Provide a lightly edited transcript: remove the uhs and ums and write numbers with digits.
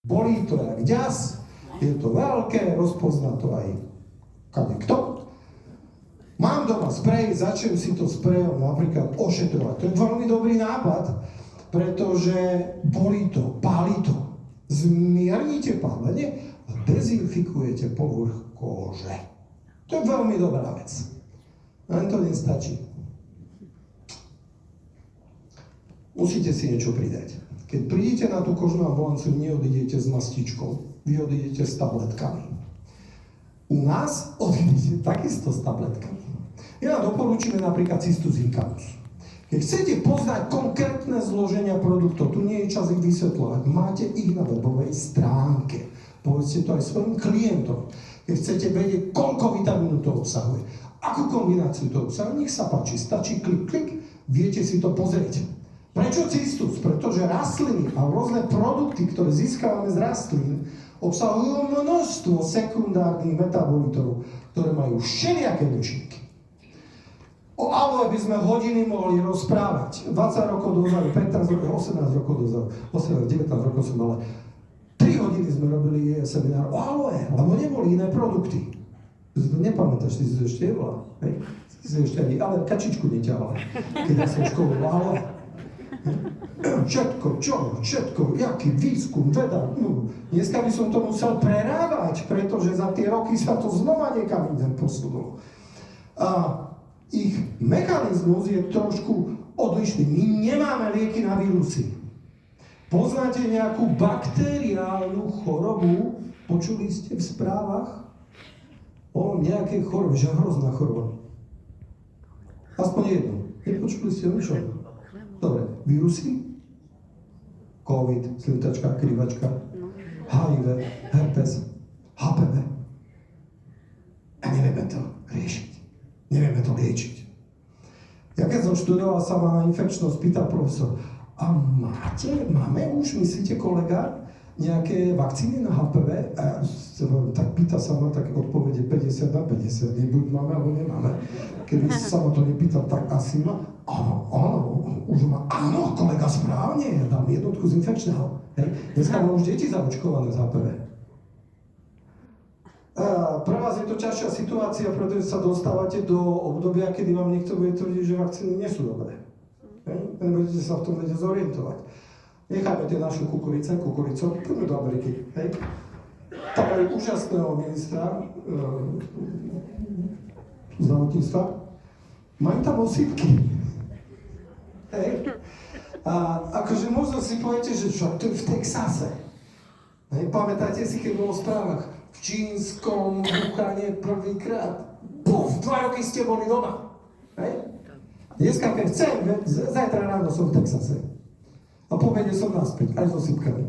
Bolí to jak ďas, je to veľké, rozpozná to aj kadekto. Mám doma sprej, začnem si to sprejom napríklad ošetrovať. To je veľmi dobrý nápad, pretože bolí to, pálí to. Zmiernite pálenie a dezinfikujete povrch kože. To je veľmi dobrá vec. Len to nestačí. Musíte si niečo pridať. Keď prídete na tú kožnú ambulanciu, neodídete s mastičkou, vy odídete s tabletkami. U nás odídete takisto s tabletkami. My vám doporučíme napríklad Cystus incavus. Keď chcete poznať konkrétne zloženia produktov, tu nie je čas ich vysvetľovať, máte ich na webovej stránke. Povedzte to aj svojim klientom. Keď chcete vedieť, koľko vitamínu to obsahuje, akú kombináciu to obsahuje, nech sa páči, stačí klik, viete si to pozrieť. Prečo cystus? Pretože rastliny a rôzne produkty, ktoré získavame z rastlín, obsahujú množstvo sekundárnych metabolitov, ktoré majú všelijaké účinky. O aloe by sme hodiny mohli rozprávať. 20 rokov dozadu, 15 rokov, 18 rokov dozadu, 19 rokov som mal, 3 hodiny sme robili seminár o aloe, lebo neboli iné produkty. Nepamätáš, ty si ešte jebola, hej? Ty si ešte ani, ale kačičku neťahala, keď ja som školu aloe. Všetko, jaký výskum, veda, dneska by som to musel prerábať, pretože za tie roky sa to znova niekam inde posunulo. A ich mechanizmus je trošku odlišný. My nemáme lieky na vírusy. Poznáte nejakú bakteriálnu chorobu? Počuli ste v správach o nejakej chorobe, že hrozná choroba? Aspoň jednu. Nepočuli ste o ničom? Dobre, vírusy? COVID, slitačka, krivačka, HIV, herpes, HPV. A nevieme to riešiť. Nevieme to liečiť. Ja keď som študoval sa ma na infekčnosť, pýtal profesor, a máme už, myslíte kolega, nejaké vakcíny na HPV? A ja tak pýta sa ma, tak odpovede 50 na 50, nebuď máme, alebo nemáme. Keby sa ma to nepýtal, tak asi ma, áno, už má, áno, kolega, správne, ja dám jednotku z infekčného. Hej. Dneska mám už deti zaočkované z HPV. Pre vás je to ťažšia situácia, pretože sa dostávate do obdobia, kedy vám niekto bude tvrdiť, že vakcíny nie sú dobré. Nebudete sa v tom vedieť zorientovať. Nechajme tie naše kukuricou, poďme do Ameriky. Hej. Tam majú úžasného ministra zdravotníctva. Majú tam osýpky. Hej. A akože možno si poviete, že čo, to je v Texase. Hej. Pamätáte si, keď bolo v správach? V čínskom Wuhane prvýkrát. Puf, 2 roky ste boli doma. Hej. Dneska, keď chcem, zajtra ráno som v Texase. A po obede som naspäť, aj so sypkami.